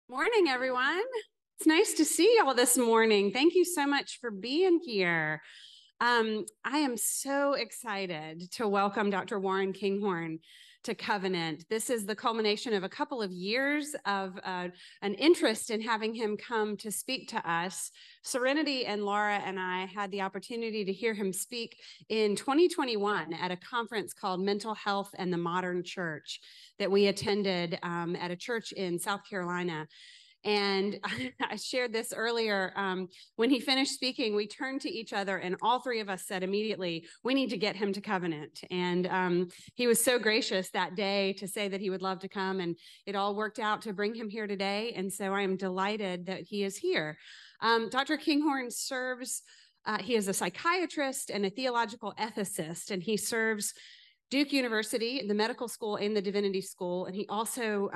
Morning, everyone. It's nice to see y'all this morning. Thank you so much for being here. I am so excited to welcome Dr. Warren Kinghorn to Covenant. This is the culmination of a couple of years of an interest in having him come to speak to us. Serenity and Laura and I had the opportunity to hear him speak in 2021 at a conference called Mental Health and the Modern Church that we attended at a church in South Carolina. And I shared this earlier. When he finished speaking, we turned to each other and all three of us said immediately, we need to get him to Covenant. And he was so gracious that day to say that he would love to come. And it all worked out to bring him here today. And so I am delighted that he is here. Dr. Kinghorn serves, he is a psychiatrist and a theological ethicist, and he serves Duke University, the medical school and the divinity school. And he also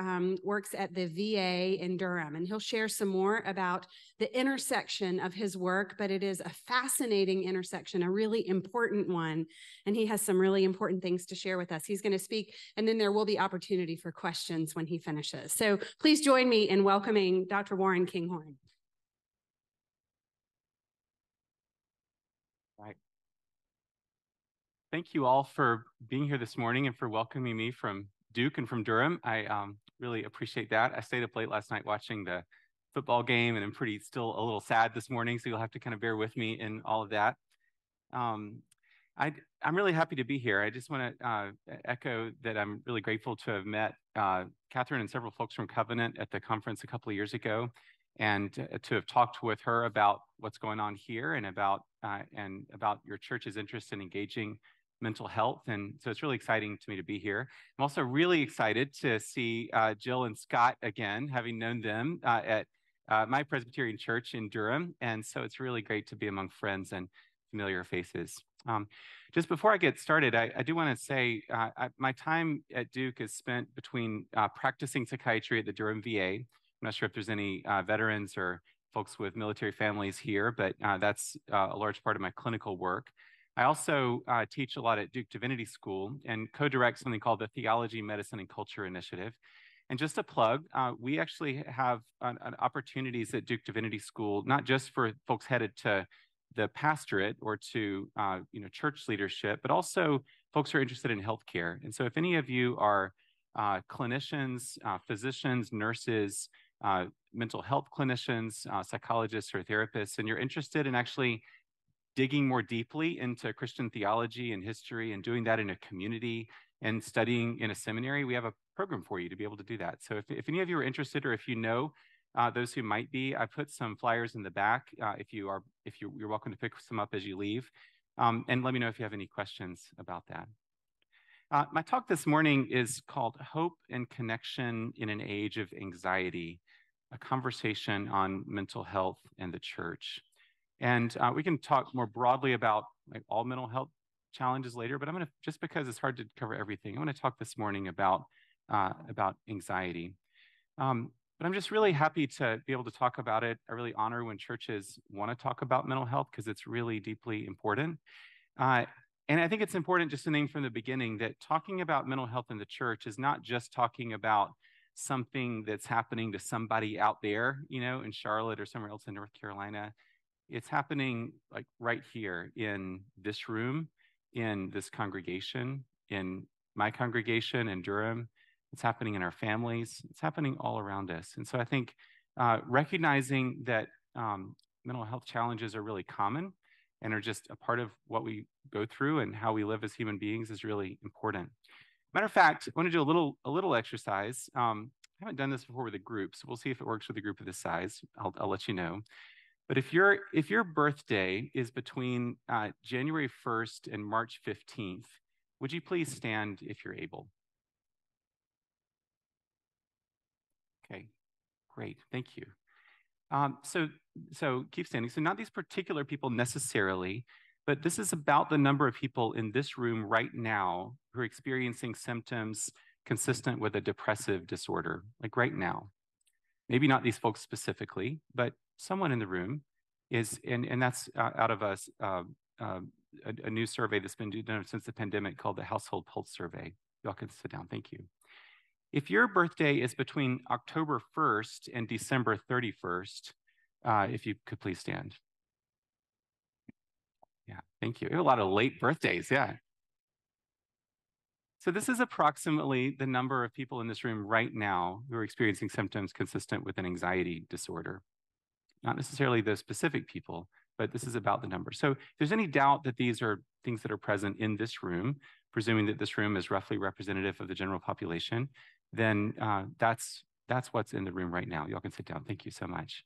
works at the VA in Durham. And he'll share some more about the intersection of his work, but it is a fascinating intersection, a really important one. And he has some really important things to share with us. He's going to speak, and then there will be opportunity for questions when he finishes. So please join me in welcoming Dr. Warren Kinghorn. Right. Thank you all for being here this morning and for welcoming me from Duke and from Durham. I really appreciate that. I stayed up late last night watching the football game, and I'm still a little sad this morning, so you'll have to kind of bear with me in all of that. I'm really happy to be here. I just want to echo that I'm really grateful to have met Catherine and several folks from Covenant at the conference a couple of years ago, and to have talked with her about what's going on here and about your church's interest in engaging mental health. And so it's really exciting to me to be here. I'm also really excited to see Jill and Scott again, having known them at my Presbyterian church in Durham. And so it's really great to be among friends and familiar faces. Just before I get started, I do want to say my time at Duke is spent between practicing psychiatry at the Durham VA. I'm not sure if there's any veterans or folks with military families here, but that's a large part of my clinical work. I also teach a lot at Duke Divinity School and co-direct something called the Theology, Medicine, and Culture Initiative. And just a plug, we actually have opportunities at Duke Divinity School, not just for folks headed to the pastorate or to church leadership, but also folks who are interested in healthcare. And so if any of you are clinicians, physicians, nurses, mental health clinicians, psychologists, or therapists, and you're interested in actually digging more deeply into Christian theology and history and doing that in a community and studying in a seminary, we have a program for you to be able to do that. So if any of you are interested, or if you know those who might be, I put some flyers in the back. You're welcome to pick some up as you leave. And let me know if you have any questions about that. My talk this morning is called Hope and Connection in an Age of Anxiety, a conversation on mental health and the church. And we can talk more broadly about all mental health challenges later, but I'm going to, just because it's hard to cover everything, I'm going to talk this morning about anxiety. But I'm just really happy to be able to talk about it. I really honor when churches want to talk about mental health because it's really deeply important. And I think it's important just to name from the beginning that talking about mental health in the church is not just talking about something that's happening to somebody out there, in Charlotte or somewhere else in North Carolina. It's happening right here in this room, in this congregation, in my congregation in Durham. It's happening in our families. It's happening all around us. And so I think recognizing that mental health challenges are really common and are just a part of what we go through and how we live as human beings is really important. Matter of fact, I want to do a little exercise. I haven't done this before with a group, so we'll see if it works with a group of this size. I'll let you know. But if your birthday is between January 1st and March 15th, would you please stand if you're able? Okay, great, thank you. So keep standing. So not these particular people necessarily, but this is about the number of people in this room right now who are experiencing symptoms consistent with a depressive disorder, like right now. Maybe not these folks specifically, but someone in the room is, and that's out of a new survey that's been done since the pandemic called the Household Pulse Survey. Y'all can sit down, thank you. If your birthday is between October 1st and December 31st, if you could please stand. Yeah, thank you. We have a lot of late birthdays, yeah. So this is approximately the number of people in this room right now who are experiencing symptoms consistent with an anxiety disorder. Not necessarily those specific people, but this is about the number. So if there's any doubt that these are things that are present in this room, presuming that this room is roughly representative of the general population, then that's what's in the room right now. Y'all can sit down. Thank you so much.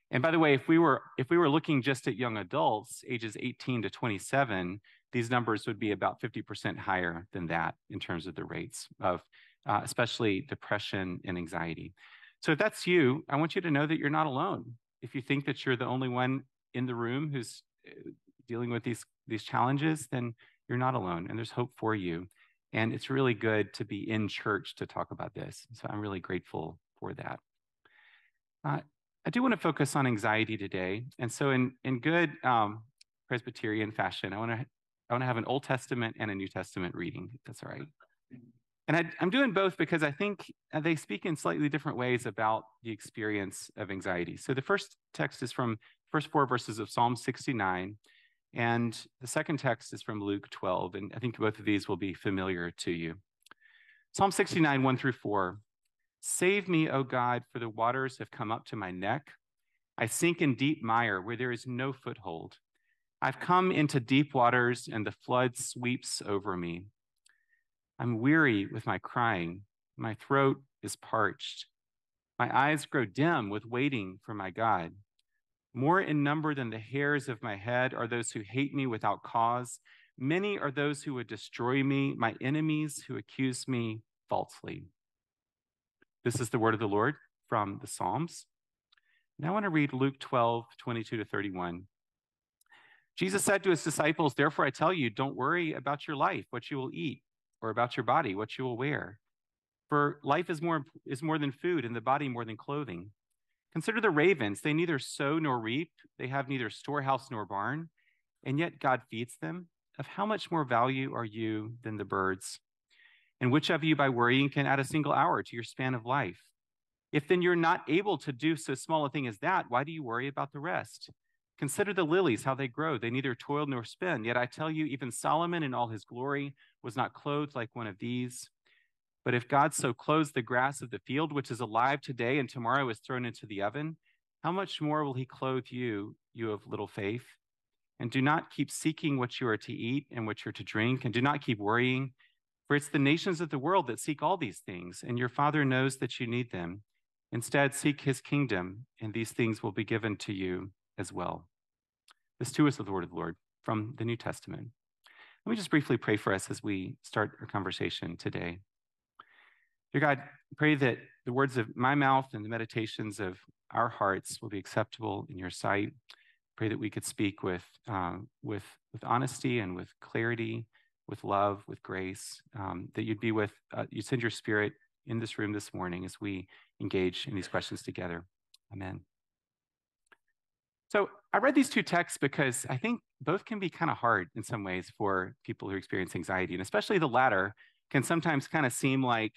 And by the way, if we were looking just at young adults, ages 18 to 27, these numbers would be about 50% higher than that in terms of the rates of especially depression and anxiety. So if that's you, I want you to know that you're not alone. If you think that you're the only one in the room who's dealing with these challenges, then you're not alone, and there's hope for you. And it's really good to be in church to talk about this. So I'm really grateful for that. I do want to focus on anxiety today. And so in good Presbyterian fashion, I want to have an Old Testament and a New Testament reading, if that's all right. And I'm doing both because I think they speak in slightly different ways about the experience of anxiety. So the first text is from first 4 verses of Psalm 69, and the second text is from Luke 12, and I think both of these will be familiar to you. Psalm 69, 1-4. Save me, O God, for the waters have come up to my neck. I sink in deep mire where there is no foothold. I've come into deep waters, and the flood sweeps over me. I'm weary with my crying. My throat is parched. My eyes grow dim with waiting for my God. More in number than the hairs of my head are those who hate me without cause. Many are those who would destroy me, my enemies who accuse me falsely. This is the word of the Lord from the Psalms. Now I want to read Luke 12, 22-31. Jesus said to his disciples, therefore I tell you, don't worry about your life, what you will eat, or about your body, what you will wear. For life is more than food, and the body more than clothing. Consider the ravens. They neither sow nor reap. They have neither storehouse nor barn, and yet God feeds them. Of how much more value are you than the birds? And which of you by worrying can add a single hour to your span of life? If then you're not able to do so small a thing as that, why do you worry about the rest? Consider the lilies, how they grow. They neither toil nor spin. Yet I tell you, even Solomon in all his glory was not clothed like one of these. But if God so clothes the grass of the field, which is alive today and tomorrow is thrown into the oven, how much more will he clothe you, you of little faith? And do not keep seeking what you are to eat and what you're to drink, and do not keep worrying, for it's the nations of the world that seek all these things, and your Father knows that you need them. Instead, seek his kingdom, and these things will be given to you as well. This too is the word of the Lord from the New Testament. Let me just briefly pray for us as we start our conversation today. Dear God, pray that the words of my mouth and the meditations of our hearts will be acceptable in your sight. Pray that we could speak with honesty and with clarity, with love, with grace, that you'd be with, you send your spirit in this room this morning as we engage in these questions together. Amen. So I read these two texts because I think both can be kind of hard in some ways for people who experience anxiety, and especially the latter can sometimes kind of seem like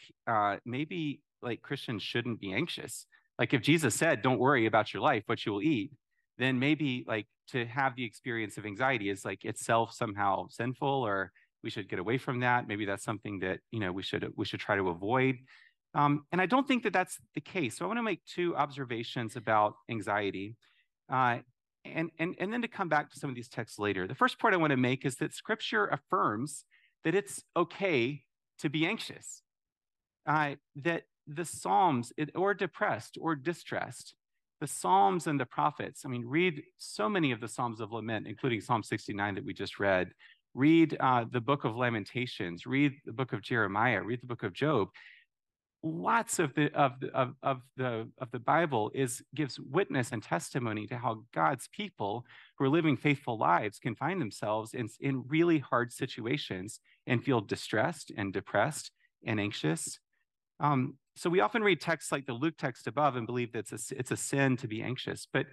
maybe like Christians shouldn't be anxious. Like if Jesus said, don't worry about your life, what you will eat, then maybe like to have the experience of anxiety is like itself somehow sinful, or we should get away from that. Maybe that's something that, you know, we should try to avoid. And I don't think that that's the case. So I want to make two observations about anxiety. And then to come back to some of these texts later. The first point I want to make is that Scripture affirms that it's okay to be anxious, that the Psalms, or depressed or distressed, the Psalms and the prophets, I mean, read so many of the Psalms of lament, including Psalm 69 that we just read. Read the book of Lamentations, read the book of Jeremiah, read the book of Job. Lots of the Bible gives witness and testimony to how God's people who are living faithful lives can find themselves in really hard situations and feel distressed and depressed and anxious. So we often read texts like the Luke text above and believe that it's a sin to be anxious. But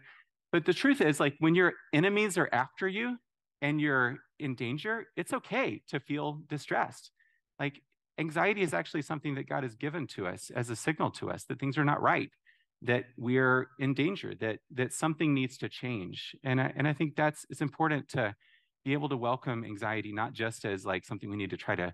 the truth is, like, when your enemies are after you and you're in danger, it's okay to feel distressed. Like, anxiety is actually something that God has given to us as a signal to us that things are not right, that we're in danger, that something needs to change. And I think it's important to be able to welcome anxiety, not just as like something we need to try to,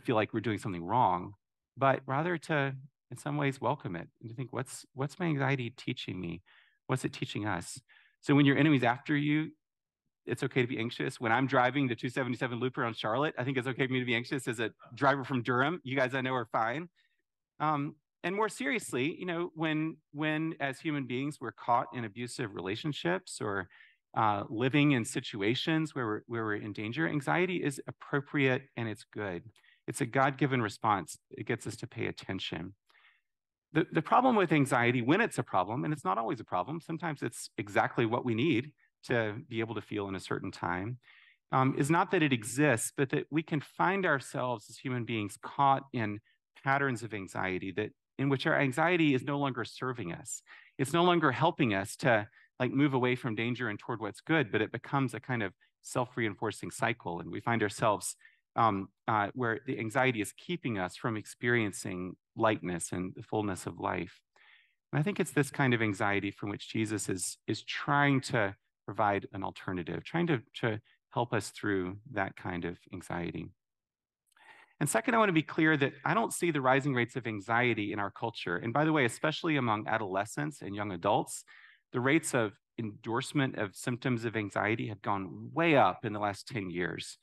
feel like we're doing something wrong, but rather to, in some ways, welcome it and to think, what's my anxiety teaching me? What's it teaching us? So when your enemy's after you, it's okay to be anxious. When I'm driving the 277 loop around Charlotte, I think it's okay for me to be anxious as a driver from Durham. You guys I know are fine. And more seriously, when as human beings we're caught in abusive relationships or living in situations where we're in danger, anxiety is appropriate and it's good. It's a God-given response. It gets us to pay attention. The problem with anxiety, when it's a problem, and it's not always a problem, sometimes it's exactly what we need to be able to feel in a certain time, is not that it exists, but that we can find ourselves as human beings caught in patterns of anxiety in which our anxiety is no longer serving us. It's no longer helping us to move away from danger and toward what's good, but it becomes a kind of self-reinforcing cycle. And we find ourselves where the anxiety is keeping us from experiencing lightness and the fullness of life. And I think it's this kind of anxiety from which Jesus is trying to provide an alternative, trying to help us through that kind of anxiety. And second, I want to be clear that I don't see the rising rates of anxiety in our culture. And by the way, especially among adolescents and young adults, the rates of endorsement of symptoms of anxiety have gone way up in the last 10 years.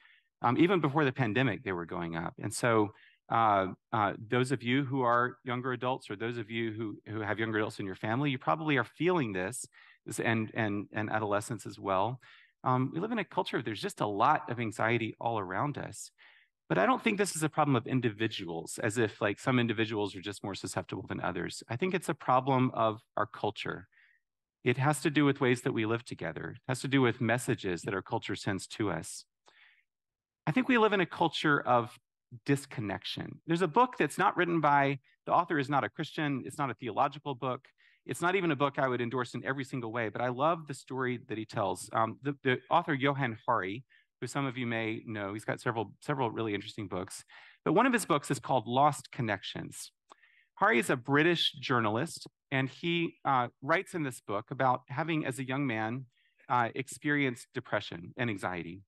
Even before the pandemic, they were going up. And so those of you who are younger adults, or those of you who have younger adults in your family, you probably are feeling this and adolescents as well. We live in a culture where there's just a lot of anxiety all around us. But I don't think this is a problem of individuals, as if some individuals are just more susceptible than others. I think it's a problem of our culture. It has to do with ways that we live together. It has to do with messages that our culture sends to us. I think we live in a culture of disconnection. There's a book that's not written by, the author is not a Christian, it's not a theological book, it's not even a book I would endorse in every single way, but I love the story that he tells. The author, Johann Hari, who some of you may know, he's got several really interesting books, but one of his books is called Lost Connections. Hari is a British journalist, and he writes in this book about having, as a young man, experienced depression and anxiety.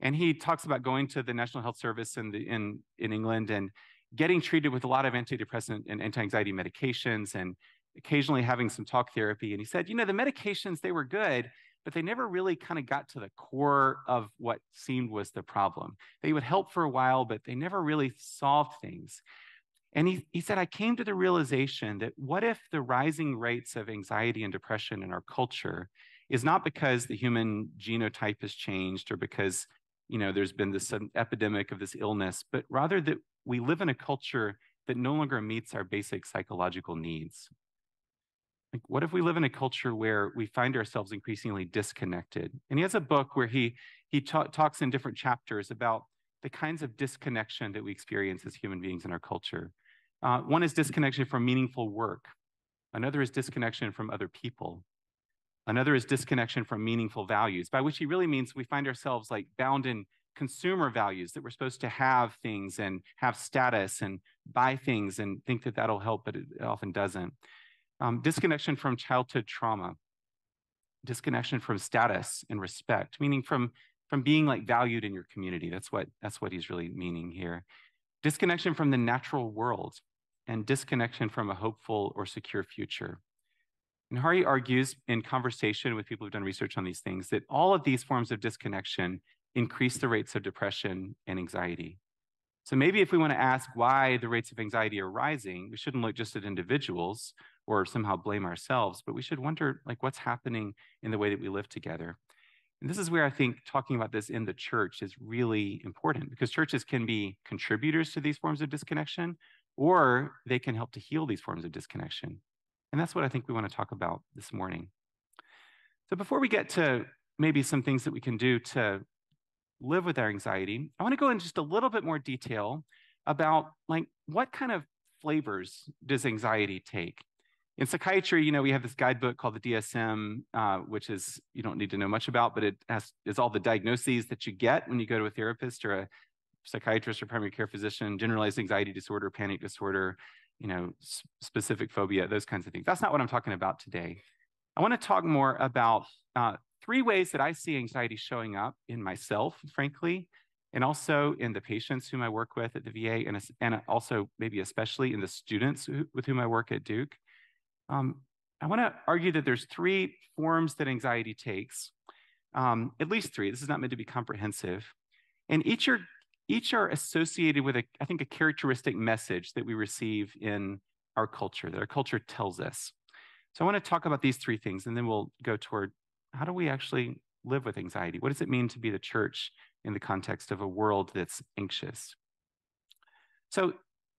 And he talks about going to the National Health Service in England and getting treated with a lot of antidepressant and anti-anxiety medications and occasionally having some talk therapy. And he said, the medications, they were good, but they never really kind of got to the core of what seemed was the problem. They would help for a while, but they never really solved things. And he said, I came to the realization that what if the rising rates of anxiety and depression in our culture is not because the human genotype has changed or because there's been this epidemic of this illness, but rather that we live in a culture that no longer meets our basic psychological needs. What if we live in a culture where we find ourselves increasingly disconnected? And he has a book where he talks in different chapters about the kinds of disconnection that we experience as human beings in our culture. One is disconnection from meaningful work. Another is disconnection from other people. Another is disconnection from meaningful values, by which he really means we find ourselves bound in consumer values, that we're supposed to have things and have status and buy things and think that that'll help, but it often doesn't. Disconnection from childhood trauma. Disconnection from status and respect, meaning from being valued in your community. That's what he's really meaning here. Disconnection from the natural world and disconnection from a hopeful or secure future. And Hari argues in conversation with people who've done research on these things that all of these forms of disconnection increase the rates of depression and anxiety. So maybe if we want to ask why the rates of anxiety are rising, we shouldn't look just at individuals or somehow blame ourselves, but we should wonder what's happening in the way that we live together. And this is where I think talking about this in the church is really important, because churches can be contributors to these forms of disconnection, or they can help to heal these forms of disconnection. And that's what I think we want to talk about this morning. So before we get to maybe some things that we can do to live with our anxiety, I want to go into just a little bit more detail about what kind of flavors does anxiety take? In psychiatry, we have this guidebook called the DSM, which is, you don't need to know much about, but is all the diagnoses that you get when you go to a therapist or psychiatrist or primary care physician, generalized anxiety disorder, panic disorder, specific phobia, those kinds of things. That's not what I'm talking about today. I want to talk more about 3 ways that I see anxiety showing up in myself, frankly, and also in the patients whom I work with at the VA, and also maybe especially in the students with whom I work at Duke. I want to argue that there's 3 forms that anxiety takes, at least 3. This is not meant to be comprehensive. And each are associated with, I think, a characteristic message that we receive in our culture, that our culture tells us. So I want to talk about these 3 things, and then we'll go toward how do we actually live with anxiety? What does it mean to be the church in the context of a world that's anxious? So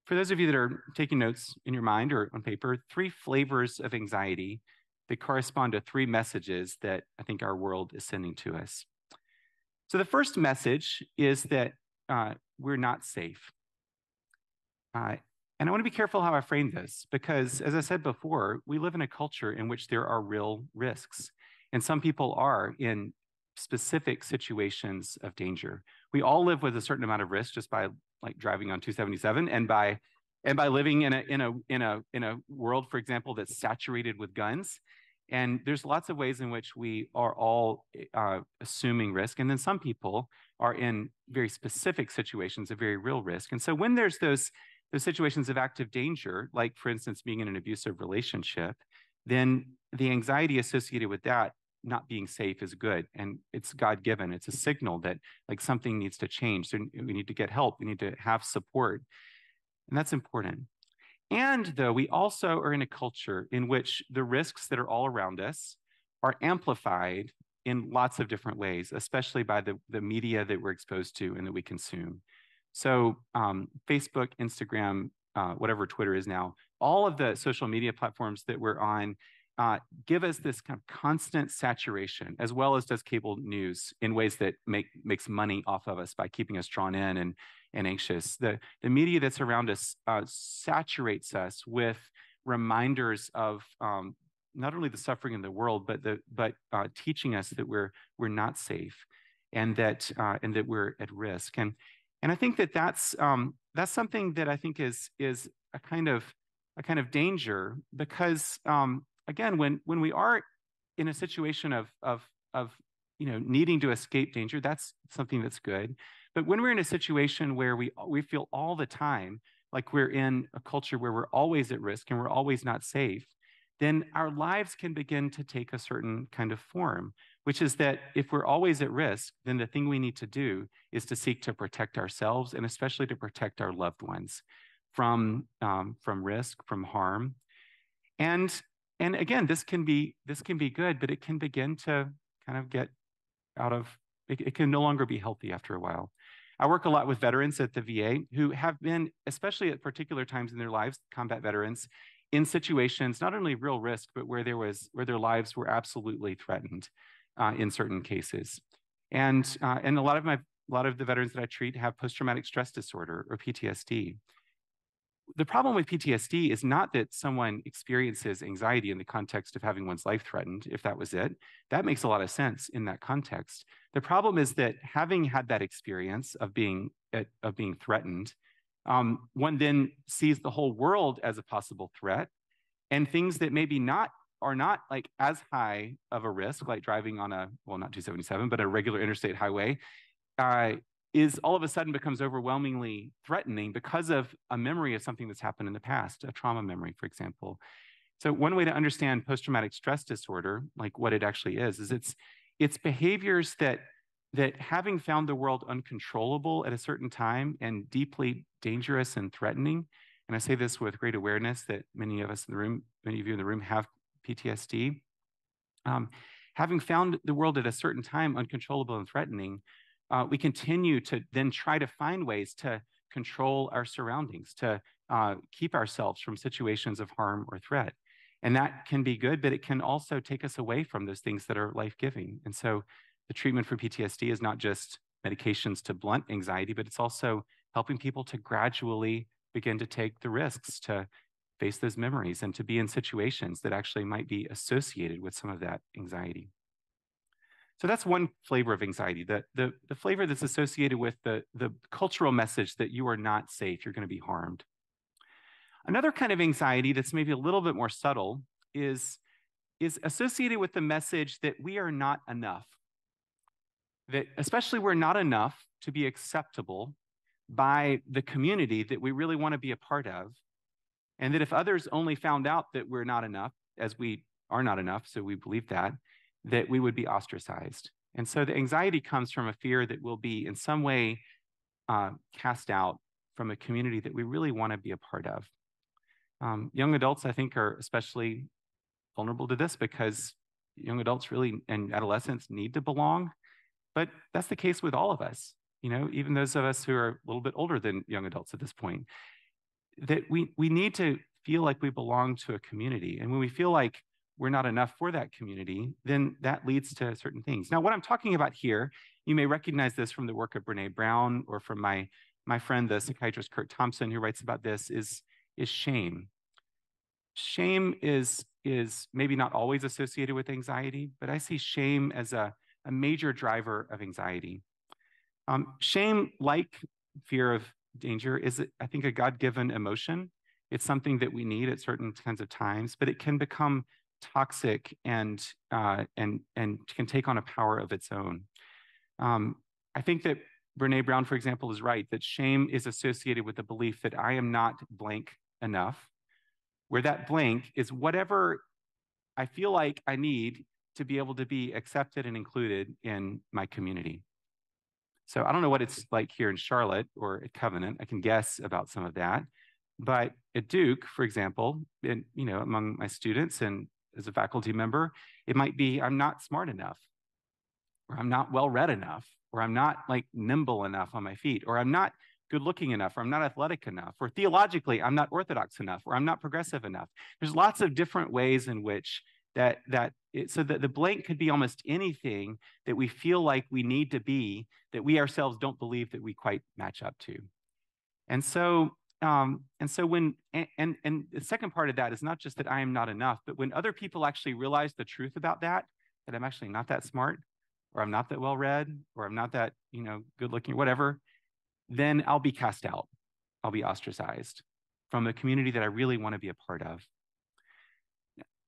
for those of you that are taking notes in your mind or on paper, 3 flavors of anxiety that correspond to 3 messages that I think our world is sending to us. So the first message is that we're not safe. And I want to be careful how I frame this, because as I said before, we live in a culture in which there are real risks. And some people are in specific situations of danger. We all live with a certain amount of risk just by like driving on 277 and by living in a world, for example, that's saturated with guns. And there's lots of ways in which we are all assuming risk. And then some people are in very specific situations of very real risk. And so when there's those situations of active danger, like for instance, being in an abusive relationship, then the anxiety associated with that not being safe is good. And it's God-given. It's a signal that like something needs to change. So we need to get help. We need to have support. And that's important. And though we also are in a culture in which the risks that are all around us are amplified in lots of different ways, especially by the media that we're exposed to and that we consume. So Facebook, Instagram, whatever Twitter is now, all of the social media platforms that we're on give us this kind of constant saturation, as well as does cable news in ways that makes money off of us by keeping us drawn in and anxious. The media that's around us saturates us with reminders of not only the suffering in the world, but teaching us that we're not safe and that we're at risk. And I think that's something that I think is a kind of danger, because again, when we are in a situation of needing to escape danger, that's something that's good. But when we're in a situation where we feel all the time like we're in a culture where we're always at risk and we're always not safe, then our lives can begin to take a certain kind of form, which is that if we're always at risk, then the thing we need to do is to seek to protect ourselves, and especially to protect our loved ones from risk, from harm. And again, this can be good, but it can begin to kind of get out of, it can no longer be healthy after a while. I work a lot with veterans at the VA who have been, especially at particular times in their lives, combat veterans, in situations not only real risk, but where their lives were absolutely threatened in certain cases. And a lot of the veterans that I treat have post-traumatic stress disorder or PTSD. The problem with PTSD is not that someone experiences anxiety in the context of having one's life threatened, if that was it. That makes a lot of sense in that context. The problem is that having had that experience of being threatened, one then sees the whole world as a possible threat, and things that maybe are not like as high of a risk, like driving on not 277, but a regular interstate highway, is all of a sudden becomes overwhelmingly threatening because of a memory of something that's happened in the past, a trauma memory, for example. So one way to understand post-traumatic stress disorder, like what it actually is it's behaviors that having found the world uncontrollable at a certain time and deeply dangerous and threatening, and I say this with great awareness that many of you in the room have PTSD, having found the world at a certain time uncontrollable and threatening, we continue to then try to find ways to control our surroundings, to keep ourselves from situations of harm or threat. And that can be good, but it can also take us away from those things that are life-giving. And so the treatment for PTSD is not just medications to blunt anxiety, but it's also helping people to gradually begin to take the risks to face those memories and to be in situations that actually might be associated with some of that anxiety. So that's one flavor of anxiety, the flavor that's associated with the cultural message that you are not safe, you're going to be harmed. Another kind of anxiety that's maybe a little bit more subtle is associated with the message that we are not enough. That especially we're not enough to be acceptable by the community that we really want to be a part of. And that if others only found out that we're not enough, as we are not enough, so we believe that we would be ostracized. And so the anxiety comes from a fear that we'll be in some way cast out from a community that we really want to be a part of. Young adults, I think, are especially vulnerable to this because young adults really and adolescents need to belong. But that's the case with all of us, even those of us who are a little bit older than young adults at this point, that we need to feel like we belong to a community. And when we feel like we're not enough for that community, then that leads to certain things. Now, what I'm talking about here, you may recognize this from the work of Brene Brown or from my friend, the psychiatrist Kurt Thompson, who writes about this, is shame. Shame is maybe not always associated with anxiety, but I see shame as a major driver of anxiety. Shame, like fear of danger, is, I think, a God-given emotion. It's something that we need at certain kinds of times, but it can become toxic and can take on a power of its own. I think that Brene Brown, for example, is right, that shame is associated with the belief that I am not blank enough, where that blank is whatever I feel like I need to be able to be accepted and included in my community. So I don't know what it's like here in Charlotte or at Covenant. I can guess about some of that. But at Duke, for example, among my students and as a faculty member, it might be I'm not smart enough, or I'm not well-read enough, or I'm not nimble enough on my feet, or I'm not good looking enough, or I'm not athletic enough, or theologically, I'm not orthodox enough, or I'm not progressive enough. There's lots of different ways in which so that the blank could be almost anything that we feel like we need to be, that we ourselves don't believe that we quite match up to. And so when the second part of that is not just that I am not enough, but when other people actually realize the truth about that I'm actually not that smart, or I'm not that well read, or I'm not that good looking, whatever, then I'll be cast out. I'll be ostracized from a community that I really want to be a part of.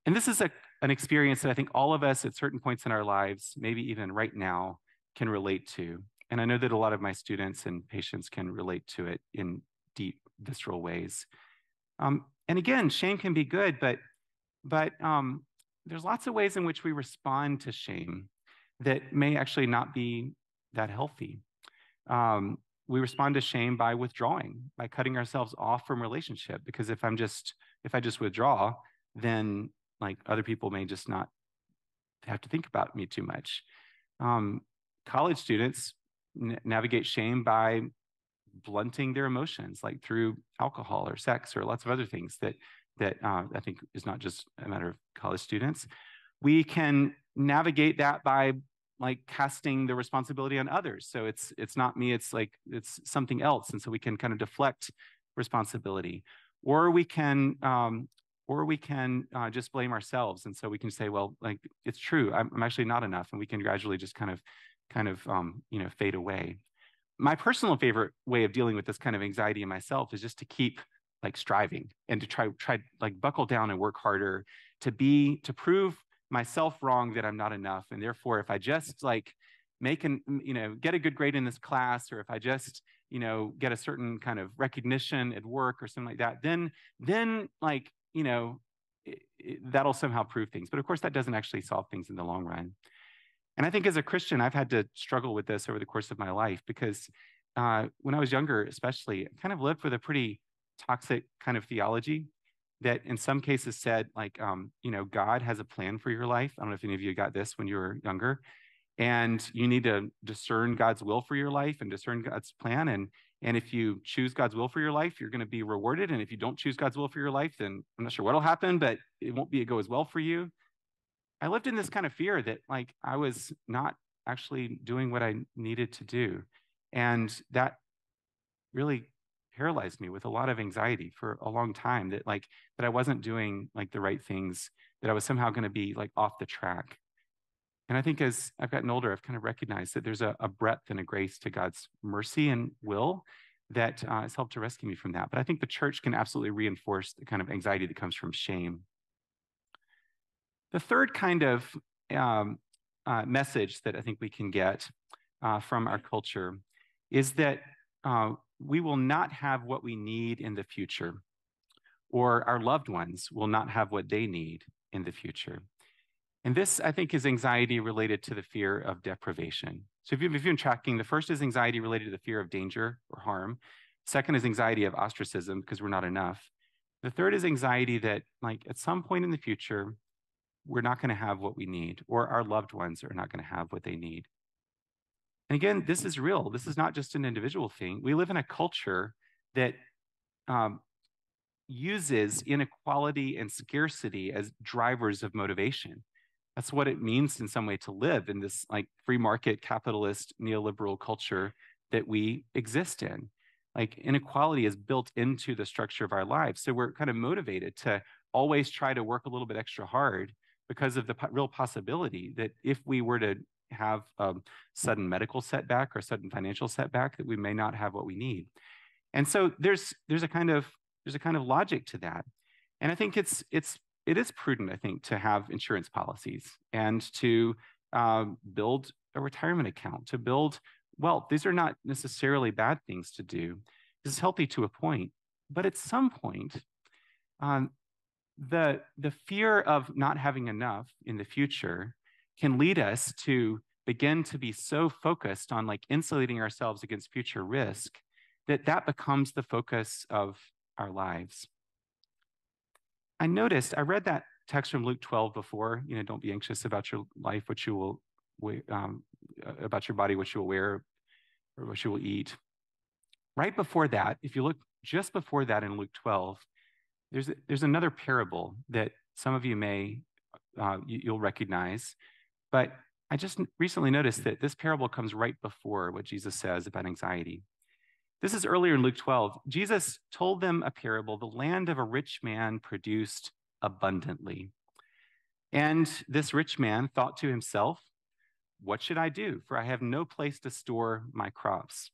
And this is an experience that I think all of us at certain points in our lives, maybe even right now, can relate to. And I know that a lot of my students and patients can relate to it in deep, visceral ways. And again, shame can be good, but there's lots of ways in which we respond to shame that may actually not be that healthy. We respond to shame by withdrawing, by cutting ourselves off from relationship. Because if I just withdraw, then other people may just not have to think about me too much. College students navigate shame by blunting their emotions, through alcohol or sex or lots of other things that I think is not just a matter of college students. We can navigate that by casting the responsibility on others. So it's not me, it's something else. And so we can kind of deflect responsibility, or we can just blame ourselves. And so we can say, well, it's true, I'm actually not enough. And we can gradually just kind of fade away. My personal favorite way of dealing with this kind of anxiety in myself is just to keep striving and to try buckle down and work harder to prove myself wrong that I'm not enough. And therefore, if I just get a good grade in this class, or if I just get a certain kind of recognition at work or something like that, then that'll somehow prove things. But of course, that doesn't actually solve things in the long run. And I think as a Christian, I've had to struggle with this over the course of my life, because when I was younger, especially, I kind of lived with a pretty toxic kind of theology that in some cases said God has a plan for your life. I don't know if any of you got this when you were younger, and you need to discern God's will for your life and discern God's plan. And if you choose God's will for your life, you're going to be rewarded. And if you don't choose God's will for your life, then I'm not sure what'll happen, but it won't go as well for you. I lived in this kind of fear that I was not actually doing what I needed to do. And that really paralyzed me with a lot of anxiety for a long time, that I wasn't doing the right things, that I was somehow going to be off the track. And I think as I've gotten older, I've kind of recognized that there's a breadth and a grace to God's mercy and will that has helped to rescue me from that. But I think the church can absolutely reinforce the kind of anxiety that comes from shame. The third kind of message that I think we can get from our culture is that we will not have what we need in the future, or our loved ones will not have what they need in the future. And this, I think, is anxiety related to the fear of deprivation. So if you've been tracking, the first is anxiety related to the fear of danger or harm. Second is anxiety of ostracism because we're not enough. The third is anxiety that, like, at some point in the future, we're not going to have what we need, or our loved ones are not going to have what they need. And again, this is real. This is not just an individual thing. We live in a culture that uses inequality and scarcity as drivers of motivation. That's what it means in some way to live in this like free market capitalist neoliberal culture that we exist in. Like inequality is built into the structure of our lives. So we're kind of motivated to always try to work a little bit extra hard because of the real possibility that if we were to have a sudden medical setback or sudden financial setback, that we may not have what we need. And so there's a kind of logic to that. And I think it is prudent, I think, to have insurance policies and to build a retirement account, to build wealth. These are not necessarily bad things to do. This is healthy to a point. But at some point, the fear of not having enough in the future can lead us to begin to be so focused on like insulating ourselves against future risk that becomes the focus of our lives. I read that text from Luke 12 before, don't be anxious about your life, what you will, about your body, what you will wear, or what you will eat. Right before that, if you look just before that in Luke 12, there's another parable that some of you you'll recognize, but I just recently noticed that this parable comes right before what Jesus says about anxiety. This is earlier in Luke 12. Jesus told them a parable. The land of a rich man produced abundantly. And this rich man thought to himself, what should I do? For I have no place to store my crops.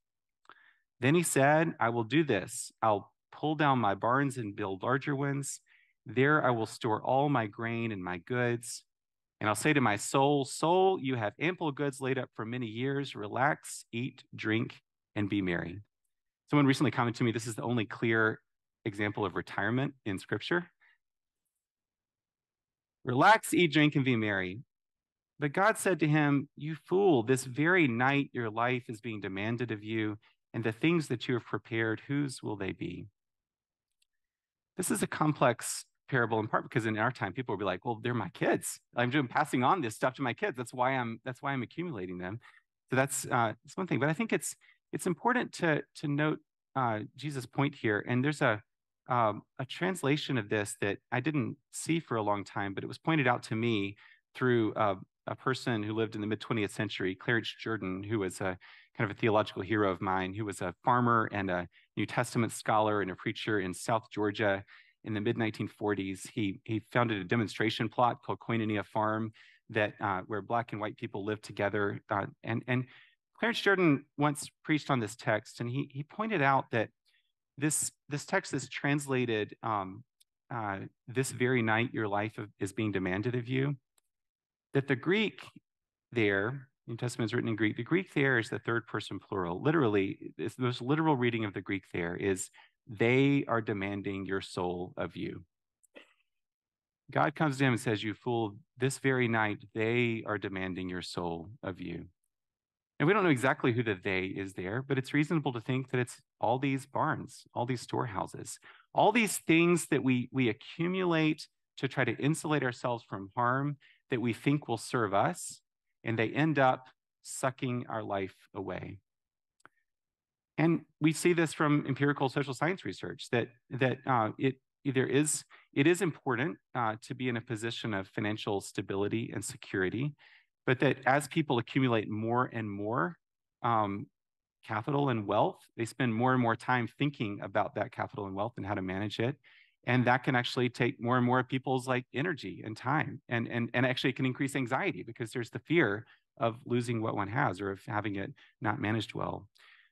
Then he said, I will do this. I'll pull down my barns and build larger ones. There I will store all my grain and my goods. And I'll say to my soul, soul, you have ample goods laid up for many years. Relax, eat, drink, and be merry. Someone recently commented to me, this is the only clear example of retirement in Scripture. Relax, eat, drink, and be merry. But God said to him, you fool, this very night your life is being demanded of you, and the things that you have prepared, whose will they be? This is a complex parable in part because in our time, people will be like, well, they're my kids. I'm passing on this stuff to my kids. That's why I'm accumulating them. So that's one thing. But I think it's important to note Jesus' point here. And there's a translation of this that I didn't see for a long time, but it was pointed out to me through a person who lived in the mid-20th century, Clarence Jordan, who was a kind of a theological hero of mine, who was a farmer and a New Testament scholar and a preacher in South Georgia in the mid-1940s. He founded a demonstration plot called Koinonia Farm that where Black and white people lived together. And Clarence Jordan once preached on this text, and he pointed out that this text is translated, this very night your life is being demanded of you, that the Greek there, New Testament is written in Greek, the Greek there is the third person plural. Literally, the most literal reading of the Greek there is, they are demanding your soul of you. God comes to him and says, you fool, this very night, they are demanding your soul of you. And we don't know exactly who the they is there, but it's reasonable to think that it's all these barns, all these storehouses, all these things that we accumulate to try to insulate ourselves from harm that we think will serve us, and they end up sucking our life away. And we see this from empirical social science research that it is important to be in a position of financial stability and security, but that as people accumulate more and more capital and wealth, they spend more and more time thinking about that capital and wealth and how to manage it. And that can actually take more and more people's like energy and time, and actually can increase anxiety because there's the fear of losing what one has or of having it not managed well.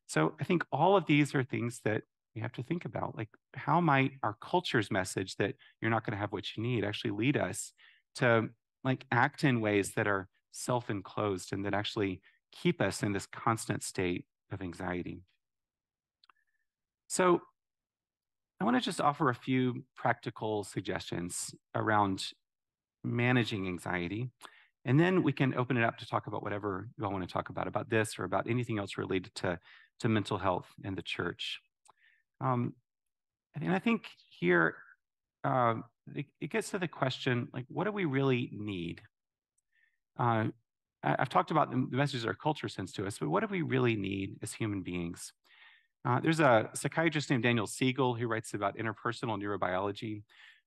So I think all of these are things that we have to think about. Like, how might our culture's message that you're not going to have what you need actually lead us to like act in ways that are self-enclosed and that actually keep us in this constant state of anxiety? So I want to just offer a few practical suggestions around managing anxiety. And then we can open it up to talk about whatever you all want to talk about this or about anything else related to mental health and the church. And I think here it gets to the question, like, what do we really need? I've talked about the messages our culture sends to us, but what do we really need as human beings? There's a psychiatrist named Daniel Siegel who writes about interpersonal neurobiology,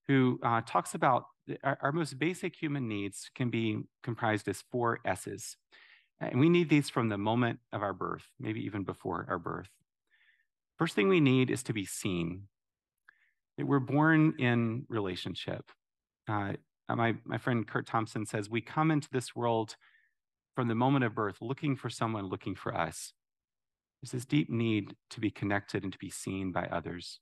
who talks about our most basic human needs can be comprised as 4 S's. And we need these from the moment of our birth, maybe even before our birth. First thing we need is to be seen. That we're born in relationship. My friend Kurt Thompson says, we come into this world from the moment of birth looking for someone looking for us. There's this deep need to be connected and to be seen by others,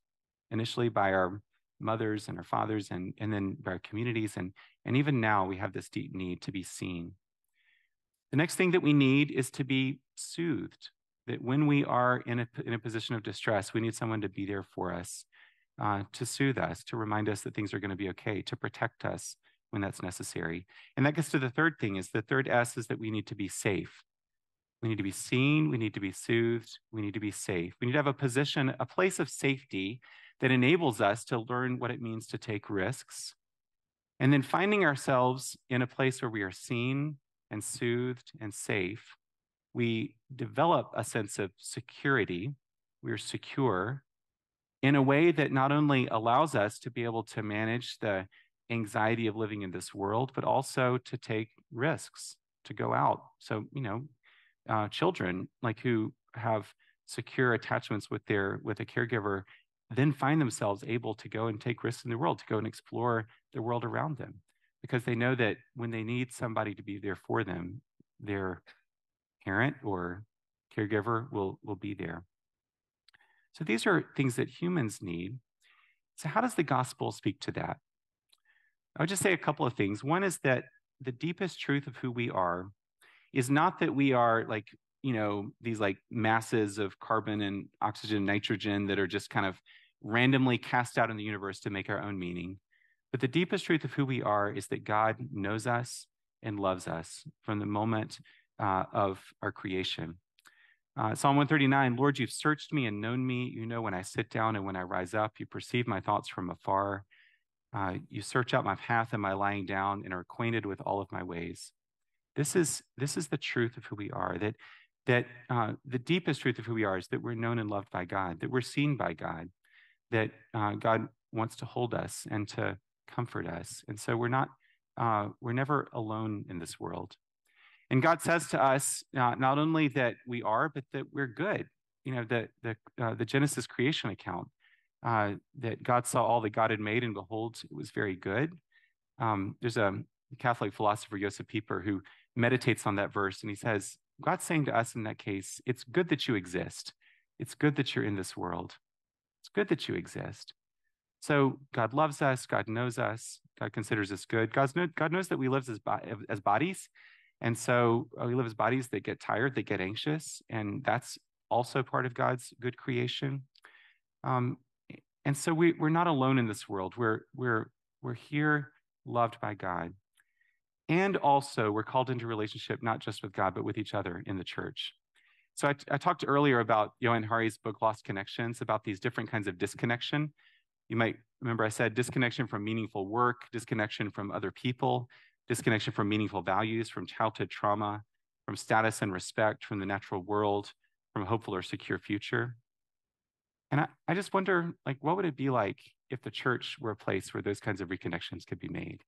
initially by our mothers and our fathers, and then by our communities. And even now, we have this deep need to be seen. The next thing that we need is to be soothed, that when we are in a position of distress, we need someone to be there for us, to soothe us, to remind us that things are going to be okay, to protect us when that's necessary. And that gets to the third thing, is the third S is that we need to be safe. We need to be seen, we need to be soothed, we need to be safe. We need to have a position, a place of safety that enables us to learn what it means to take risks. And then finding ourselves in a place where we are seen and soothed and safe, we develop a sense of security. We are secure in a way that not only allows us to be able to manage the anxiety of living in this world, but also to take risks, to go out. So, children like who have secure attachments with a caregiver then find themselves able to go and take risks in the world, to go and explore the world around them, because they know that when they need somebody to be there for them, their parent or caregiver will be there. So these are things that humans need. So how does the gospel speak to that? I would just say a couple of things. One is that the deepest truth of who we are is not that we are like, these like masses of carbon and oxygen, nitrogen that are just kind of randomly cast out in the universe to make our own meaning. But the deepest truth of who we are is that God knows us and loves us from the moment of our creation. Psalm 139, Lord, you've searched me and known me. You know when I sit down and when I rise up. You perceive my thoughts from afar. You search out my path and my lying down and are acquainted with all of my ways. This is the truth of who we are, that the deepest truth of who we are is that we're known and loved by God, that we're seen by God, that God wants to hold us and to comfort us. And so we're never alone in this world. And God says to us, not only that we are, but that we're good. The Genesis creation account, that God saw all that God had made, and behold, it was very good. There's a Catholic philosopher, Josef Pieper, who meditates on that verse, and he says, God's saying to us in that case, it's good that you exist. It's good that you're in this world. It's good that you exist. So God loves us. God knows us. God considers us good. God knows that we live as bodies. And so we live as bodies that get tired, that get anxious, and that's also part of God's good creation. And so we're not alone in this world. We're here, loved by God. And also, we're called into relationship, not just with God, but with each other in the church. So I talked earlier about Johann Hari's book, Lost Connections, about these different kinds of disconnection. You might remember I said disconnection from meaningful work, disconnection from other people, disconnection from meaningful values, from childhood trauma, from status and respect, from the natural world, from a hopeful or secure future. And I just wonder, like, what would it be like if the church were a place where those kinds of reconnections could be made?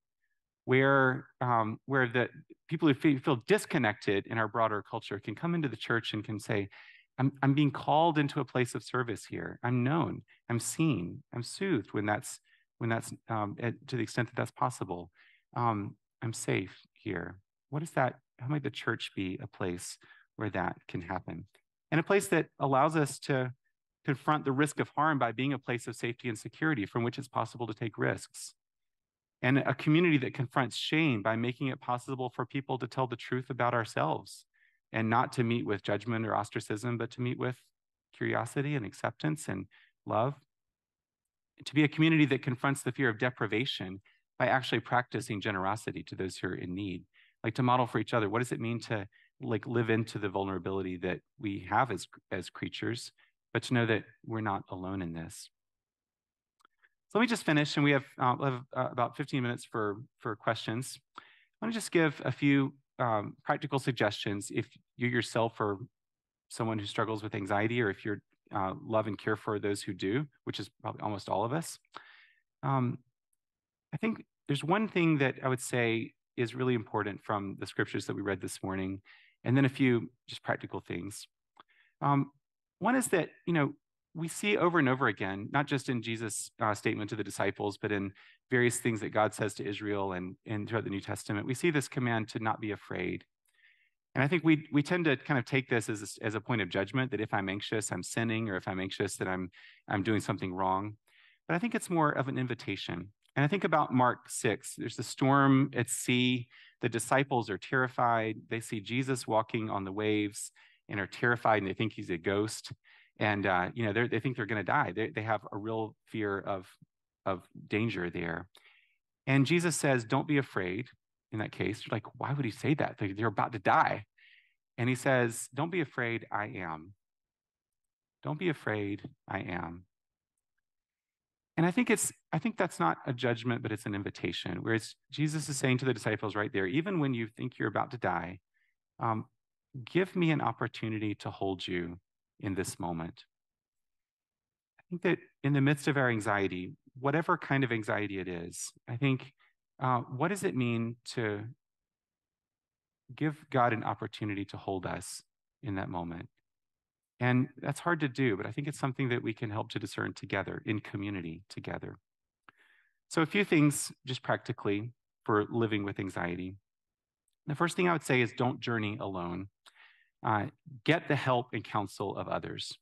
Where the people who feel disconnected in our broader culture can come into the church and can say, I'm being called into a place of service here. I'm known, I'm seen, I'm soothed when that's when that's to the extent that that's possible. I'm safe here. What is that? How might the church be a place where that can happen? And a place that allows us to confront the risk of harm by being a place of safety and security from which it's possible to take risks. And a community that confronts shame by making it possible for people to tell the truth about ourselves and not to meet with judgment or ostracism, but to meet with curiosity and acceptance and love. To be a community that confronts the fear of deprivation by actually practicing generosity to those who are in need, like to model for each other. What does it mean to like live into the vulnerability that we have as creatures, but to know that we're not alone in this? So let me just finish, and we have, about 15 minutes for questions. I want to just give a few practical suggestions if you yourself are someone who struggles with anxiety, or if you're love and care for those who do, which is probably almost all of us. I think there's one thing that I would say is really important from the scriptures that we read this morning, and then a few just practical things. One is that, we see over and over again, not just in Jesus' statement to the disciples, but in various things that God says to Israel and throughout the New Testament, we see this command to not be afraid. And I think we tend to kind of take this as a point of judgment, that if I'm anxious, I'm sinning, or if I'm anxious, that I'm doing something wrong. But I think it's more of an invitation. And I think about Mark 6. There's a storm at sea. The disciples are terrified. They see Jesus walking on the waves and are terrified, and they think he's a ghost. And they think they're going to die. They have a real fear of danger there. And Jesus says, "Don't be afraid." In that case, you're like, why would he say that? They're about to die. And he says, "Don't be afraid, I am. Don't be afraid, I am." And I think that's not a judgment, but it's an invitation, where Jesus is saying to the disciples right there, even when you think you're about to die, give me an opportunity to hold you in this moment. I think that in the midst of our anxiety, whatever kind of anxiety it is, I think, what does it mean to give God an opportunity to hold us in that moment? And that's hard to do, but I think it's something that we can help to discern together, in community together. So a few things just practically for living with anxiety. The first thing I would say is don't journey alone. Get the help and counsel of others.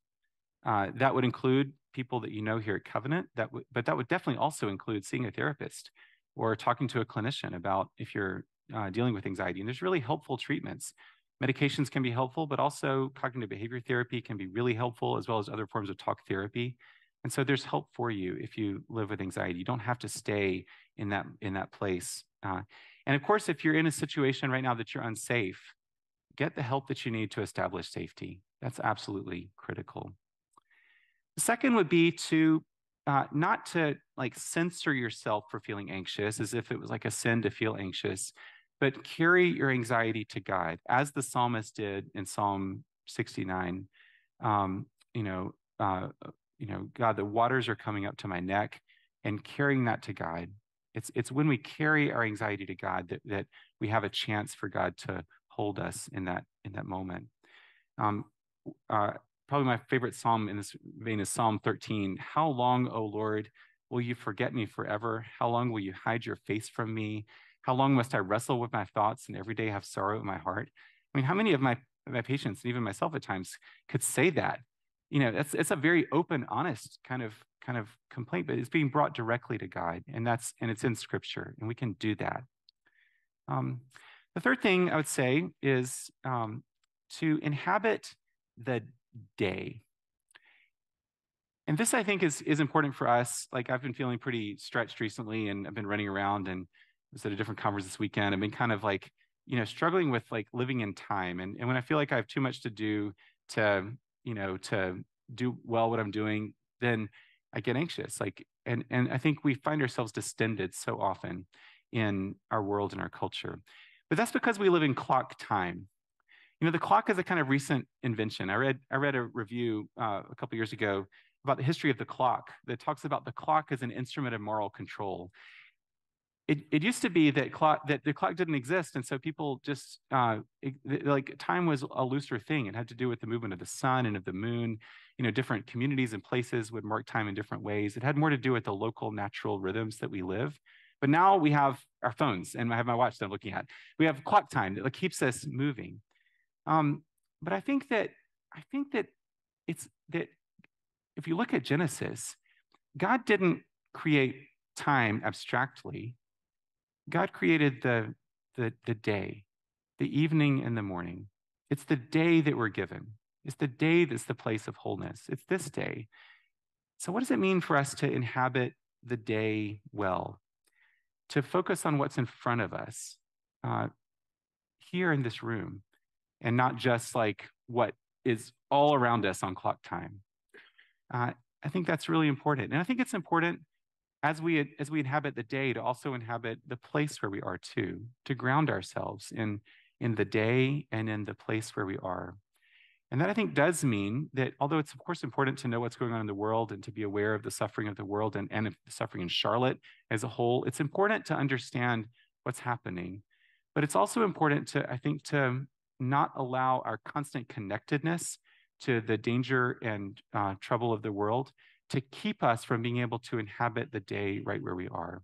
That would include people that you know here at Covenant, but that would definitely also include seeing a therapist or talking to a clinician about if you're dealing with anxiety. And there's really helpful treatments. Medications can be helpful, but also cognitive behavior therapy can be really helpful, as well as other forms of talk therapy. And so there's help for you if you live with anxiety. You don't have to stay in that place. And of course, if you're in a situation right now that you're unsafe, get the help that you need to establish safety. That's absolutely critical. The second would be to not to like censor yourself for feeling anxious, as if it was like a sin to feel anxious, but carry your anxiety to God, as the psalmist did in Psalm 69. God, the waters are coming up to my neck, and carrying that to God. It's when we carry our anxiety to God that we have a chance for God to hold us in that moment. Probably my favorite psalm in this vein is Psalm 13. "How long, O Lord, will you forget me forever? How long will you hide your face from me? How long must I wrestle with my thoughts and every day have sorrow in my heart?" I mean, how many of my patients, and even myself at times, could say that? It's a very open, honest kind of complaint, but it's being brought directly to God, and it's in Scripture, and we can do that. The third thing I would say is to inhabit the day. And this, I think, is important for us. Like, I've been feeling pretty stretched recently, and I've been running around, and I was at a different conference this weekend. I've been kind of like, struggling with like living in time. And when I feel like I have too much to do to do well what I'm doing, then I get anxious. And I think we find ourselves distended so often in our world and our culture. But that's because we live in clock time. The clock is a kind of recent invention. I read a review a couple years ago about the history of the clock that talks about the clock as an instrument of moral control. it used to be that the clock didn't exist, and so people just like time was a looser thing. It had to do with the movement of the sun and of the moon. Different communities and places would mark time in different ways. It had more to do with the local natural rhythms that we live. But now we have our phones, and I have my watch that I'm looking at. We have clock time that keeps us moving. But I think that it's that if you look at Genesis, God didn't create time abstractly. God created the day, the evening and the morning. It's the day that we're given. It's the day that's the place of wholeness. It's this day. So what does it mean for us to inhabit the day well? To focus on what's in front of us here in this room, and not just like what is all around us on clock time. I think that's really important. And I think it's important as we inhabit the day to also inhabit the place where we are too, to ground ourselves in the day and in the place where we are. And that I think does mean that although it's of course important to know what's going on in the world and to be aware of the suffering of the world and of the suffering in Charlotte as a whole, it's important to understand what's happening. But it's also important to not allow our constant connectedness to the danger and trouble of the world to keep us from being able to inhabit the day right where we are.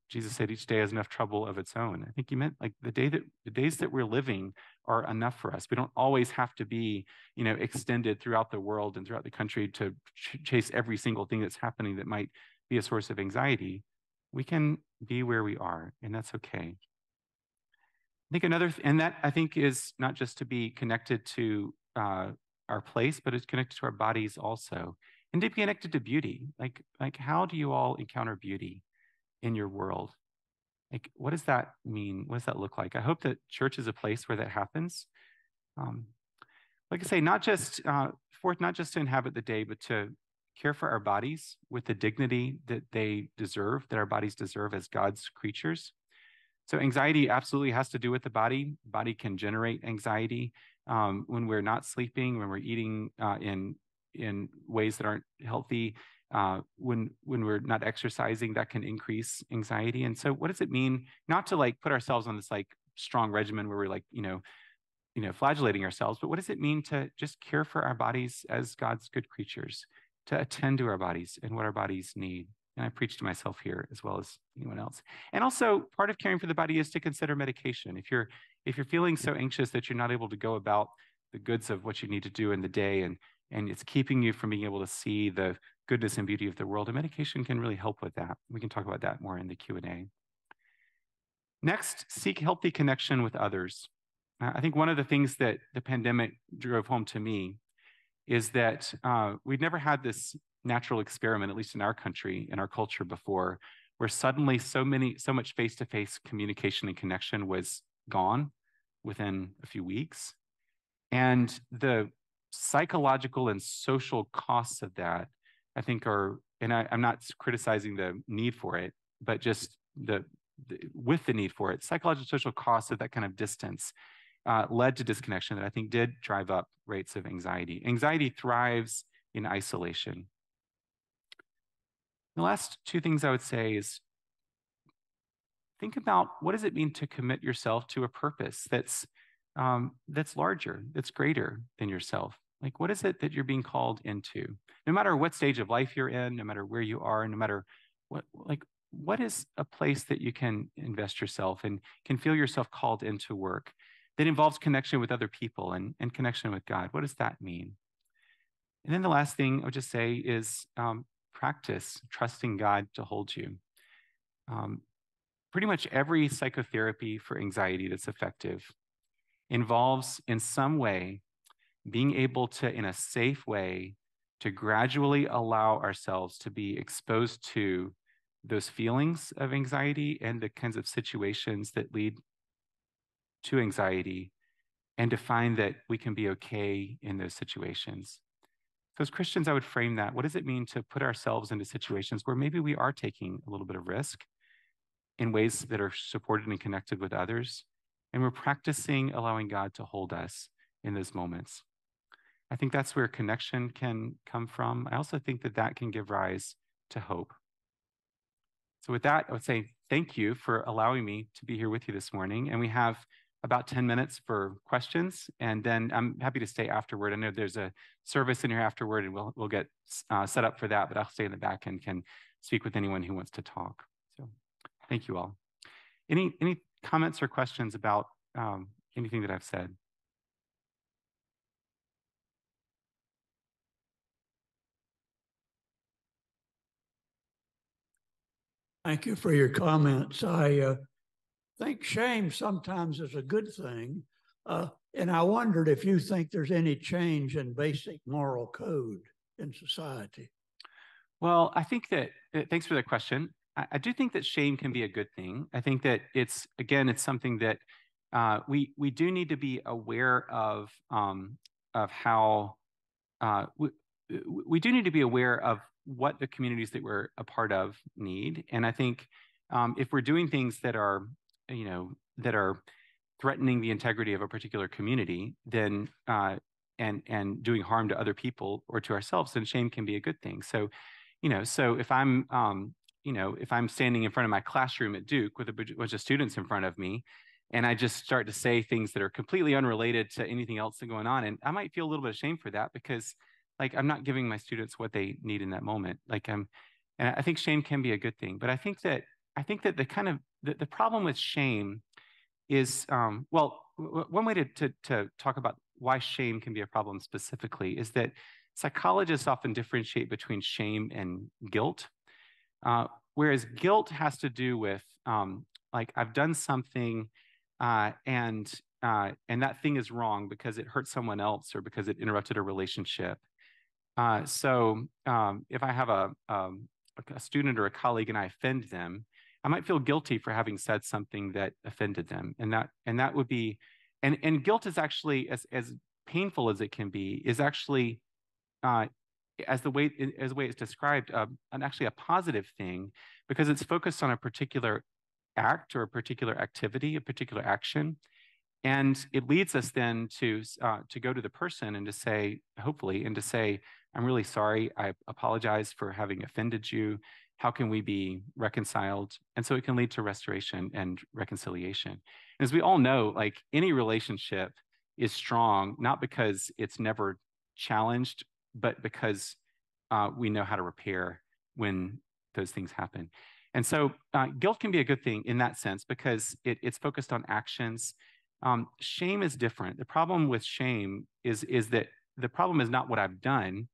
Jesus said each day has enough trouble of its own. I think he meant like the days that we're living are enough for us. We don't always have to be, extended throughout the world and throughout the country to chase every single thing that's happening that might be a source of anxiety. We can be where we are, and that's okay. I think and that I think is not just to be connected to our place, but it's connected to our bodies also, and to be connected to beauty. Like how do you all encounter beauty in your world? Like, what does that mean? What does that look like? I hope that church is a place where that happens. Like I say, not just to inhabit the day, but to care for our bodies with the dignity that they deserve, that our bodies deserve as God's creatures. So anxiety absolutely has to do with the body. The body can generate anxiety when we're not sleeping, when we're eating in ways that aren't healthy, when we're not exercising, that can increase anxiety. And so what does it mean not to like put ourselves on this like strong regimen where we're like, flagellating ourselves, but what does it mean to just care for our bodies as God's good creatures, to attend to our bodies and what our bodies need? And I preach to myself here as well as anyone else. And also part of caring for the body is to consider medication. If you're feeling so anxious that you're not able to go about the goods of what you need to do in the day, and it's keeping you from being able to see the goodness and beauty of the world, a medication can really help with that. We can talk about that more in the Q&A. Next, seek healthy connection with others. I think one of the things that the pandemic drove home to me is that we'd never had this natural experiment, at least in our country, in our culture before, where suddenly so much face-to-face communication and connection was gone within a few weeks. And the psychological and social costs of that, I think I'm not criticizing the need for it, but just with the need for it, psychological social costs of that kind of distance led to disconnection that I think did drive up rates of anxiety. Anxiety thrives in isolation. The last two things I would say is think about what does it mean to commit yourself to a purpose that's larger, that's greater than yourself. Like, what is it that you're being called into? No matter what stage of life you're in, no matter where you are, no matter what is a place that you can invest yourself and can feel yourself called into work that involves connection with other people and connection with God? What does that mean? And then the last thing I would just say is practice trusting God to hold you. Pretty much every psychotherapy for anxiety that's effective involves in some way being able to, in a safe way, to gradually allow ourselves to be exposed to those feelings of anxiety and the kinds of situations that lead to anxiety, and to find that we can be okay in those situations. So as Christians, I would frame that. What does it mean to put ourselves into situations where maybe we are taking a little bit of risk in ways that are supported and connected with others, and we're practicing allowing God to hold us in those moments? I think that's where connection can come from. I also think that can give rise to hope. So with that, I would say thank you for allowing me to be here with you this morning. And we have about 10 minutes for questions, and then I'm happy to stay afterward. I know there's a service in here afterward, and we'll get set up for that, but I'll stay in the back and can speak with anyone who wants to talk. So thank you all. Any comments or questions about anything that I've said? Thank you for your comments. I think shame sometimes is a good thing. And I wondered if you think there's any change in basic moral code in society. Well, I think that, thanks for that question. I do think that shame can be a good thing. I think that it's something that we do need to be aware of how we do need to be aware of what the communities that we're a part of need. And I think if we're doing things that are, that are threatening the integrity of a particular community, then and doing harm to other people or to ourselves, then shame can be a good thing. So, so if I'm, if I'm standing in front of my classroom at Duke with a bunch of students in front of me, and I just start to say things that are completely unrelated to anything else that's going on, and I might feel a little bit of shame for that because, like, I'm not giving my students what they need in that moment. And I think shame can be a good thing. But I think that the kind of the problem with shame is, one way to talk about why shame can be a problem specifically is that psychologists often differentiate between shame and guilt, whereas guilt has to do with like, I've done something and that thing is wrong because it hurt someone else or because it interrupted a relationship. So if I have a student or a colleague and I offend them, I might feel guilty for having said something that offended them, and that would be, and guilt is actually, as painful as it can be, is actually as the way it's described, actually a positive thing, because it's focused on a particular act or a particular activity, a particular action. And it leads us then to go to the person and to say, hopefully, and to say, I'm really sorry. I apologize for having offended you. How can we be reconciled? And so it can lead to restoration and reconciliation. And as we all know, like, any relationship is strong, not because it's never challenged, but because we know how to repair when those things happen. And so guilt can be a good thing in that sense because it's focused on actions. Shame is different. The problem with shame is that the problem is not what I've done.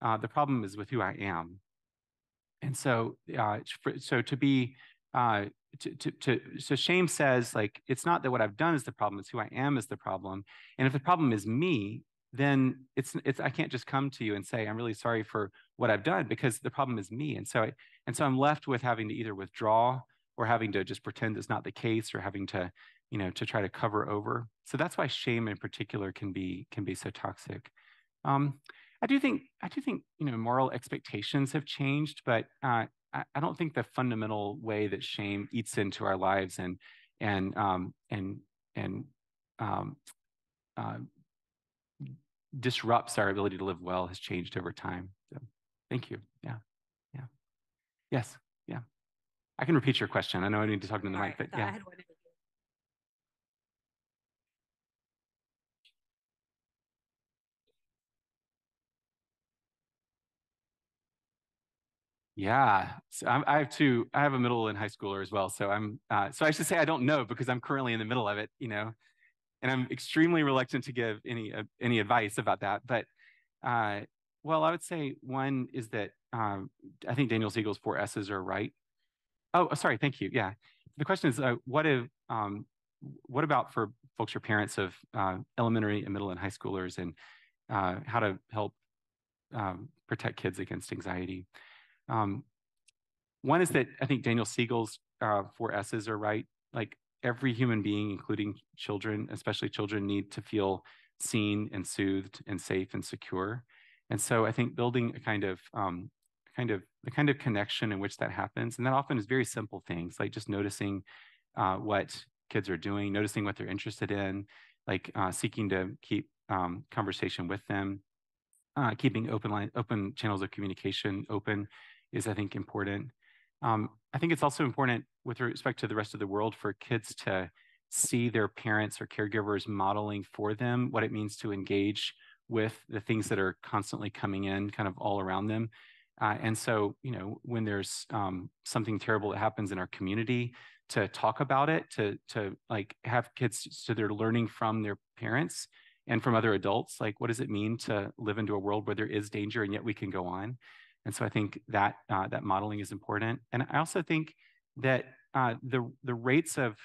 The problem is with who I am. And so, so shame says, like, it's not that what I've done is the problem, it's who I am is the problem. And if the problem is me, then I can't just come to you and say, I'm really sorry for what I've done, because the problem is me. And so I'm left with having to either withdraw or having to just pretend it's not the case, or having to, to try to cover over. So that's why shame in particular can be so toxic. I do think, moral expectations have changed, but I don't think the fundamental way that shame eats into our lives and disrupts our ability to live well has changed over time. So, thank you. Yeah. Yes. Yeah. I can repeat your question. I know I need to talk to the mic, but yeah. Yeah, so I have a middle and high schooler as well. So so I should say I don't know, because I'm currently in the middle of it, and I'm extremely reluctant to give any advice about that. But well, I would say one is that I think Daniel Siegel's 4 S's are right. Oh, sorry, thank you. Yeah, the question is what about for folks or parents of elementary and middle and high schoolers, and how to help protect kids against anxiety. One is that I think Daniel Siegel's 4 S's are right. Like, every human being, including children, especially children, need to feel seen and soothed and safe and secure. And so I think building a kind of connection in which that happens, and that often is very simple things, like just noticing what kids are doing, noticing what they're interested in, like seeking to keep conversation with them, keeping open channels of communication open is, I think, important. I think it's also important with respect to the rest of the world for kids to see their parents or caregivers modeling for them what it means to engage with the things that are constantly coming in kind of all around them. And so, when there's something terrible that happens in our community, to talk about it, to like have kids so they're learning from their parents and from other adults, like what does it mean to live into a world where there is danger and yet we can go on? And so I think that that modeling is important. And I also think that the rates of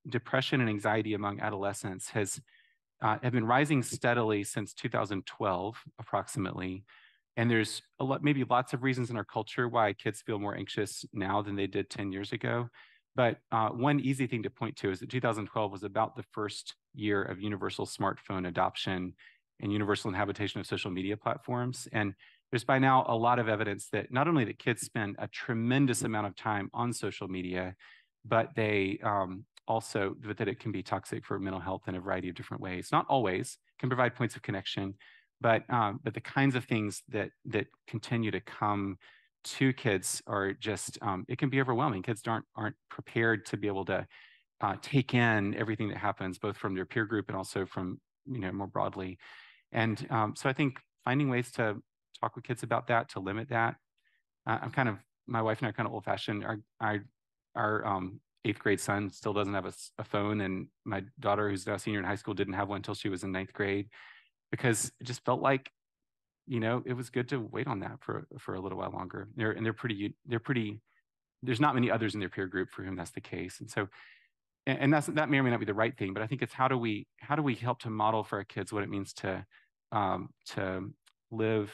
depression and anxiety among adolescents have been rising steadily since 2012, approximately. And there's maybe lots of reasons in our culture why kids feel more anxious now than they did 10 years ago. But one easy thing to point to is that 2012 was about the first year of universal smartphone adoption and universal inhabitation of social media platforms. And there's by now a lot of evidence that not only that kids spend a tremendous amount of time on social media, but they also that it can be toxic for mental health in a variety of different ways. Not always, can provide points of connection, but the kinds of things that continue to come to kids are just it can be overwhelming. Kids aren't prepared to be able to take in everything that happens, both from their peer group and also from more broadly. And so I think finding ways to talk with kids about that, to limit that. My wife and I are kind of old fashioned. Our 8th grade son still doesn't have a phone, and my daughter, who's now a senior in high school, didn't have one until she was in 9th grade, because it just felt like, it was good to wait on that for a little while longer. They're pretty. There's not many others in their peer group for whom that's the case, and so, and that may or may not be the right thing, but I think it's how do we help to model for our kids what it means to live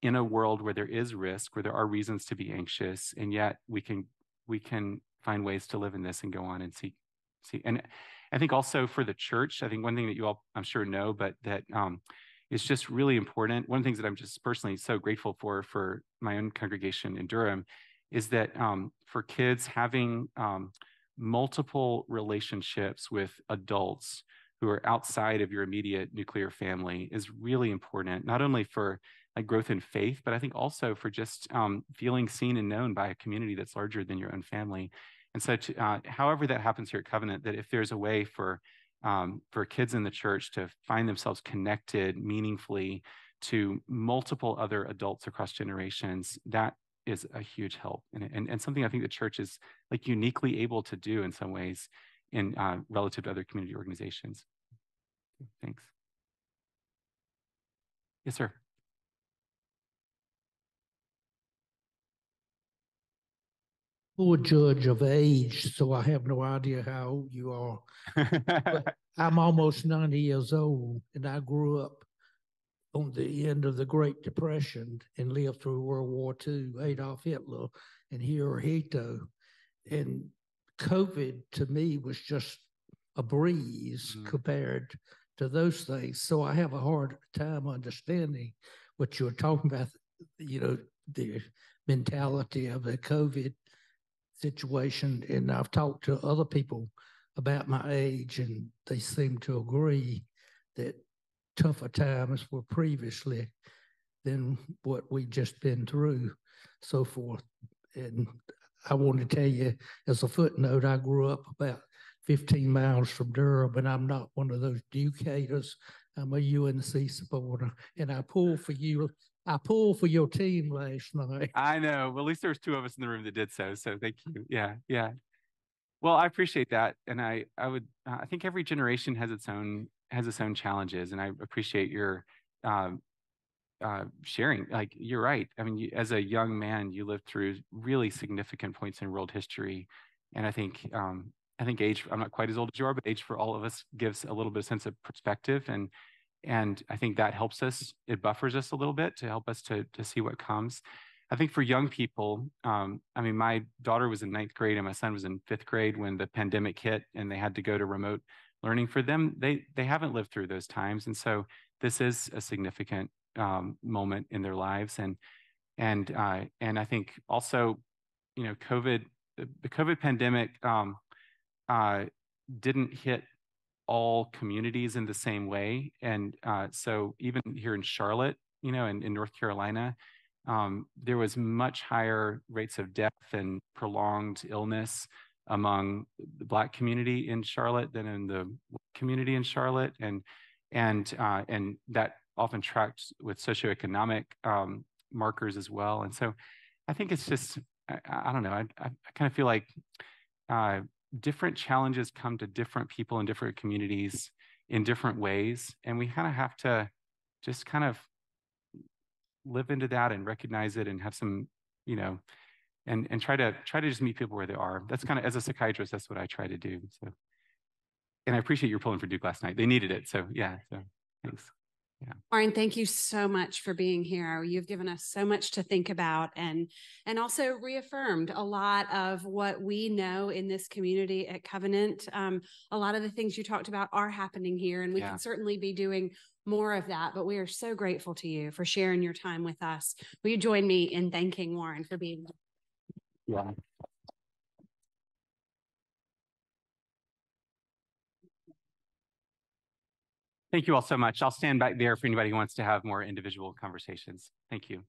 in a world where there is risk, where there are reasons to be anxious, and yet we can find ways to live in this and go on and see. And I think also for the church, I think one thing that you all, I'm sure, know, but that is just really important. One of the things that I'm just personally so grateful for my own congregation in Durham is that for kids having multiple relationships with adults who are outside of your immediate nuclear family is really important, not only for like growth in faith, but I think also for just feeling seen and known by a community that's larger than your own family. And so however that happens here at Covenant, that if there's a way for kids in the church to find themselves connected meaningfully to multiple other adults across generations, that is a huge help, and something I think the church is like uniquely able to do in some ways in relative to other community organizations. Thanks. Yes, sir. Poor judge of age, so I have no idea how old you are. But I'm almost 90 years old, and I grew up on the end of the Great Depression and lived through World War II, Adolf Hitler and Hirohito. And COVID to me was just a breeze compared to those things. So I have a hard time understanding what you're talking about, the mentality of the COVID situation. And I've talked to other people about my age, and they seem to agree that tougher times were previously than what we've just been through, so forth. And I want to tell you, as a footnote, I grew up about 15 miles from Durham, and I'm not one of those Duke haters. I'm a UNC supporter, and I pulled for you. I pulled for your team last night. I know. Well, at least there was 2 of us in the room that did so. So thank you. Yeah. Well, I appreciate that, and I think every generation has its own challenges, and I appreciate your sharing. Like, you're right. I mean, as a young man, you lived through really significant points in world history, and I think age. I'm not quite as old as you are, but age for all of us gives a little bit of sense of perspective, and I think that helps us. It buffers us a little bit to help us to see what comes. I think for young people, my daughter was in 9th grade and my son was in 5th grade when the pandemic hit and they had to go to remote learning. For them, they haven't lived through those times, and so this is a significant moment in their lives. And I think also, the COVID pandemic didn't hit all communities in the same way, and so even here in Charlotte, in North Carolina, there was much higher rates of death and prolonged illness among the Black community in Charlotte than in the community in Charlotte, and that often tracked with socioeconomic markers as well. And so I think it's just, I don't know, I kind of feel like different challenges come to different people in different communities in different ways, and we kind of have to just kind of live into that and recognize it and have some, you know, and try to just meet people where they are. That's kind of, as a psychiatrist, that's what I try to do. So, and I appreciate your pulling for Duke last night. They needed it. So yeah, so thanks. Yeah. Warren, thank you so much for being here. You've given us so much to think about, and also reaffirmed a lot of what we know in this community at Covenant. A lot of the things you talked about are happening here, and we can certainly be doing more of that, but we are so grateful to you for sharing your time with us. Will you join me in thanking Warren for being here? Yeah. Thank you all so much. I'll stand back there for anybody who wants to have more individual conversations. Thank you.